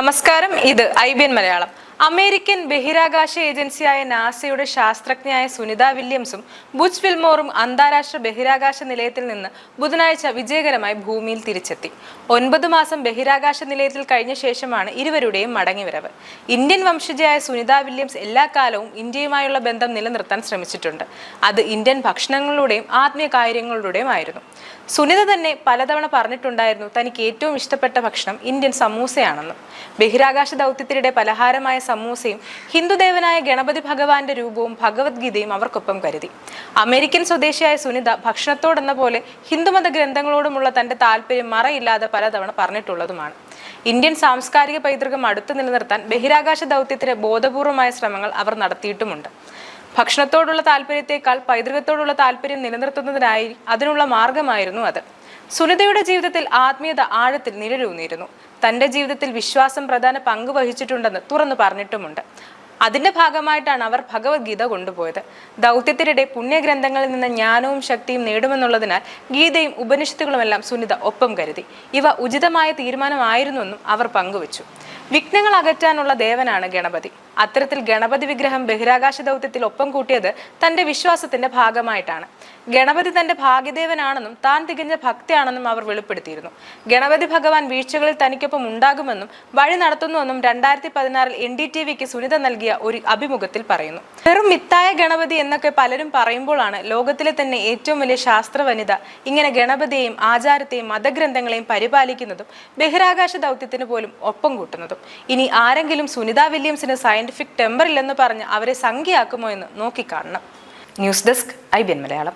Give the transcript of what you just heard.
നമസ്കാരം, ഇത് IBN Malayalam. American ബഹിരാകാശ ഏജൻസിയായ നാസയുടെ ശാസ്ത്രജ്ഞയായ സുനിത വില്യംസും ബുച്ച് വിൽമോറും അന്താരാഷ്ട്ര ബഹിരാകാശ നിലയത്തിൽ നിന്ന് ബുധനാഴ്ച വിജയകരമായി ഭൂമിയിൽ തിരിച്ചെത്തി. 9 മാസം ബഹിരാകാശ നിലയത്തിൽ കഴിഞ്ഞ ശേഷമാണ് ഇരുവരുടെയും മടങ്ങിവരവ്. ഇന്ത്യൻ വംശജയായ സുനിത വില്യംസ് എല്ലാ കാലവും ഇന്ത്യയുമായുള്ള ബന്ധം നിലനിർത്താൻ ശ്രമിച്ചിട്ടുണ്ട്. അത് ഇന്ത്യൻ ഭക്ഷണങ്ങളുടെയും ആത്മീയ കാര്യങ്ങളുടെയും ആയിരുന്നു. സുനിത തന്നെ പലതവണ പറഞ്ഞിട്ടുണ്ടായിരുന്നു തനിക്ക് ഏറ്റവും ഇഷ്ടപ്പെട്ട ഭക്ഷണം ഇന്ത്യൻ സമൂസയാണെന്നും. ബഹിരാകാശ ദൗത്യത്തിനിടെ പലഹാരമായ സമൂസയും ഹിന്ദുദേവനായ ഗണപതി ഭഗവാന്റെ രൂപവും ഭഗവത്ഗീതയും അവർക്കൊപ്പം കരുതി. അമേരിക്കൻ സ്വദേശിയായ സുനിത ഭക്ഷണത്തോടെന്ന പോലെ ഹിന്ദുമത ഗ്രന്ഥങ്ങളോടുമുള്ള തന്റെ താല്പര്യം മറയില്ലാതെ പലതവണ പറഞ്ഞിട്ടുള്ളതുമാണ്. ഇന്ത്യൻ സാംസ്കാരിക പൈതൃകം അടുത്തു നിലനിർത്താൻ ബഹിരാകാശ ദൗത്യത്തിന് ബോധപൂർവമായ ശ്രമങ്ങൾ അവർ നടത്തിയിട്ടുമുണ്ട്. ഭക്ഷണത്തോടുള്ള താല്പര്യത്തെക്കാൾ പൈതൃകത്തോടുള്ള താല്പര്യം നിലനിർത്തുന്നതിനായി അതിനുള്ള മാർഗമായിരുന്നു അത്. സുനിതയുടെ ജീവിതത്തിൽ ആത്മീയത ആഴത്തിൽ നിഴലൂന്നിയിരുന്നു. തന്റെ ജീവിതത്തിൽ വിശ്വാസം പ്രധാന പങ്ക് വഹിച്ചിട്ടുണ്ടെന്ന് തുറന്നു പറഞ്ഞിട്ടുമുണ്ട്. അതിന്റെ ഭാഗമായിട്ടാണ് അവർ ഭഗവത്ഗീത കൊണ്ടുപോയത്. ദൗത്യത്തിനിടെ പുണ്യഗ്രന്ഥങ്ങളിൽ നിന്ന് ജ്ഞാനവും ശക്തിയും നേടുമെന്നുള്ളതിനാൽ ഗീതയും ഉപനിഷത്തുകളുമെല്ലാം സുനിത ഒപ്പം കരുതി. ഇവ ഉചിതമായ തീരുമാനമായിരുന്നുവെന്നും അവർ പങ്കുവച്ചു. വിഘ്നങ്ങൾ അകറ്റാനുള്ള ദേവനാണ് ഗണപതി. അത്തരത്തിൽ ഗണപതി വിഗ്രഹം ബഹിരാകാശ ദൗത്യത്തിൽ ഒപ്പം കൂട്ടിയത് തന്റെ വിശ്വാസത്തിന്റെ ഭാഗമായിട്ടാണ്. ഗണപതി തന്റെ ഭാഗ്യദേവനാണെന്നും താൻ തികഞ്ഞ ഭക്തിയാണെന്നും അവർ വെളിപ്പെടുത്തിയിരുന്നു. ഗണപതി ഭഗവാൻ വീഴ്ചകളിൽ തനിക്കൊപ്പം ഉണ്ടാകുമെന്നും വഴി നടത്തുന്നുവെന്നും 2016 NDTVക്ക് സുനിത നൽകിയ ഒരു അഭിമുഖത്തിൽ പറയുന്നു. വെറും മിത്തായ ഗണപതി എന്നൊക്കെ പലരും പറയുമ്പോഴാണ് ലോകത്തിലെ തന്നെ ഏറ്റവും വലിയ ശാസ്ത്ര വനിത ഇങ്ങനെ ഗണപതിയെയും ആചാരത്തെയും മതഗ്രന്ഥങ്ങളെയും പരിപാലിക്കുന്നതും ബഹിരാകാശ ദൗത്യത്തിന് പോലും ഒപ്പം കൂട്ടുന്നതും. ഇനി ആരെങ്കിലും സുനിത വില്യംസിന് സയന്റിഫിക് ടെമ്പർ ഇല്ലെന്ന് പറഞ്ഞ് അവരെ സംഖ്യയാക്കുമോ എന്ന് നോക്കിക്കാണണം. News desk IBN Malayalam.